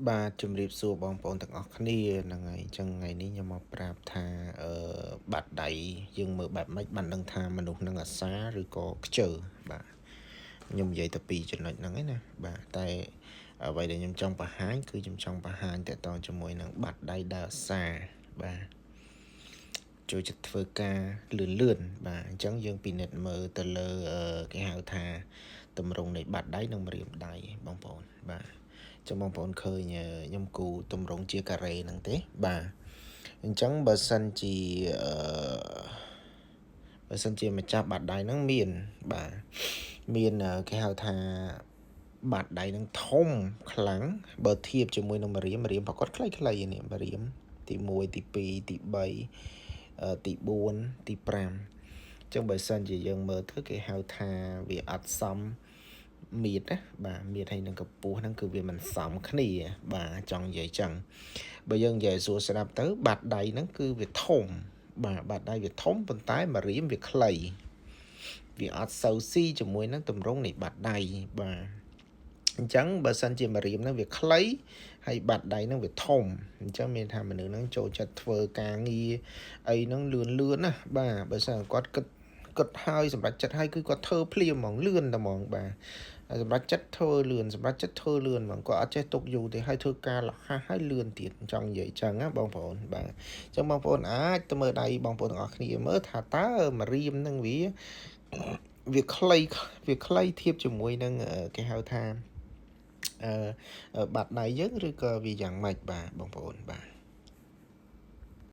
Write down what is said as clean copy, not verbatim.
បាទជំរាបសួរបងប្អូនទាំងអស់គ្នាហ្នឹងហើយអញ្ចឹងថ្ងៃនេះខ្ញុំមកប្រាប់ថាបាត់ដៃយើងមើលបែបម៉េចបានដឹងថាមនុស្សនឹងអាសាឬក៏ខ្ជិលបាទខ្ញុំនិយាយតែពីរចំណុចហ្នឹងឯណាបាទតែអ្វីដែលខ្ញុំចង់បង្ហាញគឺខ្ញុំចង់បង្ហាញតទៅជាមួយនឹងបាត់ដៃដើរអាសាបាទចូលចិត្តធ្វើការលឿនបាទអញ្ចឹងយើងពិនិត្យមើលទៅលើគេហៅថាតម្រង់នៃបាត់ដៃនិងម្រាមដៃបងប្អូនបាទចឹងបងប្អូនឃើញខ្ញុំគូតម្រង់ជាការ៉េហ្នឹងទេបាទអញ្ចឹងបើសិនជាម្ចាស់បាត់ដៃហ្នឹងមានបាទមានគេហៅថាបាត់ដៃហ្នឹងធំខ្លាំងបើធៀបជាមួយនឹងម្រាមប្រកបខ្លីៗនេះម្រាមទី1ទី2ទី3ទី4ទី5ចឹងបើសិនជាយើងមើលទៅគេហៅថាវាអត់សមមៀតណាបាទមៀតហើយនឹងកម្ពស់ហ្នឹងគឺវាមិនសមគ្នាបាទចង់និយាយចឹងបើយើងនិយាយសួរស្ដាប់ទៅបាតដៃហ្នឹងគឺវាធំបាទបាតដៃវាធំប៉ុន្តែម្រាមវាខ្លីវាអត់សូវស៊ីជាមួយនឹងទម្រង់នៃបាតដៃបាទអញ្ចឹងបើសិនជាម្រាមហ្នឹងវាខ្លីហើយបាត់ដៃហ្នឹងវាធំអញ្ចឹងមានថាមនុស្សហ្នឹងចូលចិត្តធ្វើការងារអីហ្នឹងលឿនណាបាទបើសិនគាត់គិតហើយសម្រាប់ចិត្តហើយគឺគាត់ធ្វើភ្លាមហ្មងលឿនតែហ្មងបាទហើយសម្រាប់ចិត្តធ្វើលឿនសម្រាប់ចិត្តធ្វើលឿនហ្មងគាត់អត់ចេះទុកយូរទេហើយធ្វើការលះហើយលឿនទៀតចង់និយាយចឹងណាបងប្អូនបាទអញ្ចឹងបងប្អូនអាចទៅមើលដៃបងប្អូនទាំងអស់គ្នាមើលថាតើម្រាមហ្នឹងវាខ្លីធៀបជាមួយនឹងគេហៅថាបាត់ដៃយើងឬក៏វាយ៉ាងម៉េចបាទបងប្អូនបាទ